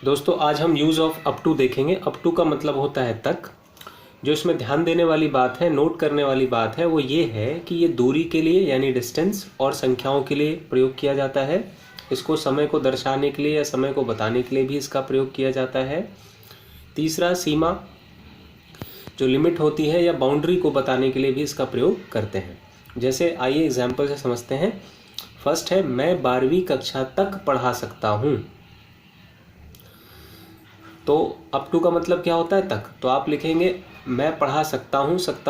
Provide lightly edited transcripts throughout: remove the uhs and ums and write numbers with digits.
दोस्तों आज हम यूज़ ऑफ अप टू देखेंगे। अप टू का मतलब होता है तक। जो इसमें ध्यान देने वाली बात है, नोट करने वाली बात है, वो ये है कि ये दूरी के लिए यानी डिस्टेंस और संख्याओं के लिए प्रयोग किया जाता है। इसको समय को दर्शाने के लिए या समय को बताने के लिए भी इसका प्रयोग किया जाता है। तीसरा, सीमा जो लिमिट होती है या बाउंड्री को बताने के लिए भी इसका प्रयोग करते हैं। जैसे आइए एग्जाम्पल से समझते हैं। फर्स्ट है, मैं 12वीं कक्षा तक पढ़ा सकता हूँ। तो अप टू का मतलब क्या होता है? तक। तो आप लिखेंगे मैं पढ़ा सकता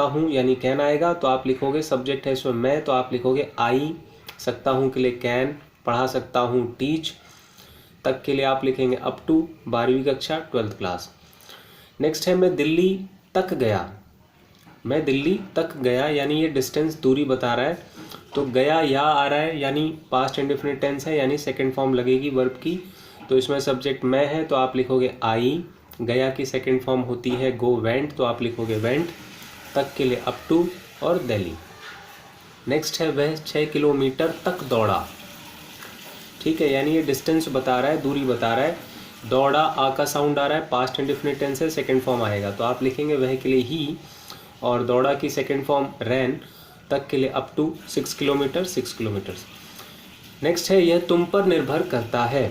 हूँ यानी कैन आएगा, तो आप लिखोगे सब्जेक्ट है इसमें मैं, तो आप लिखोगे आई। सकता हूँ के लिए कैन, पढ़ा सकता हूँ टीच, तक के लिए आप लिखेंगे अप टू 12वीं कक्षा 12th क्लास। नेक्स्ट है, मैं दिल्ली तक गया। मैं दिल्ली तक गया यानी ये डिस्टेंस दूरी बता रहा है। तो गया या आ रहा है यानी पास्ट इंडेफिनिट टेंस है यानी सेकंड फॉर्म लगेगी वर्ब की। तो इसमें सब्जेक्ट मैं है तो आप लिखोगे आई। गया की सेकंड फॉर्म होती है गो, वेंट, तो आप लिखोगे वेंट। तक के लिए अप टू और दिल्ली। नेक्स्ट है, वह 6 किलोमीटर तक दौड़ा। ठीक है, यानी ये डिस्टेंस बता रहा है, दूरी बता रहा है। दौड़ा आ का साउंड आ रहा है, पास्ट इंडेफिनिट टेंस है, सेकंड फॉर्म आएगा, तो आप लिखेंगे वह के लिए ही, और दौड़ा की सेकंड फॉर्म रैन। तक के लिए up to 6 kilometre 6 kilometre. Next है, यह तुम पर निर्भर करता है।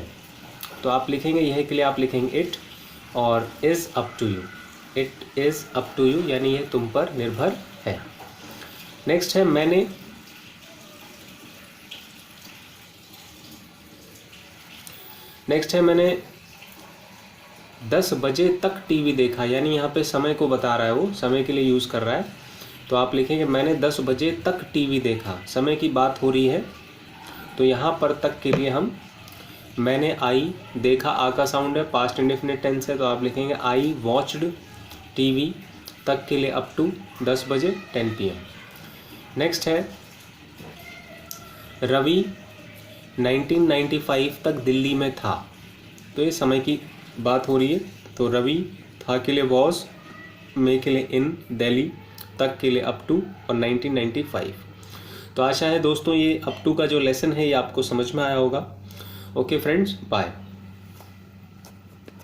तो आप लिखेंगे यह के लिए आप लिखेंगे इट, और is up to you. It is up to you यानी यह तुम पर निर्भर है। नेक्स्ट है, मैंने मैंने 10 बजे तक टीवी देखा, यानी यहाँ पे समय को बता रहा है, वो समय के लिए यूज़ कर रहा है। तो आप लिखेंगे मैंने 10 बजे तक टीवी देखा, समय की बात हो रही है। तो यहाँ पर तक के लिए हम मैंने आई, देखा आ का साउंड है, पास्ट इंडेफिनिट टेंस है, तो आप लिखेंगे आई वॉच्ड टीवी। तक के लिए अप टू 10 बजे 10 PM। नेक्स्ट है, रवि 1995 तक दिल्ली में था। तो ये समय की बात हो रही है। तो रवि, था के लिए वॉज, में के लिए इन, दिल्ली, तक के लिए अप टू और 1995। तो आशा है दोस्तों ये अप टू का जो लेसन है ये आपको समझ में आया होगा। Okay friends, bye.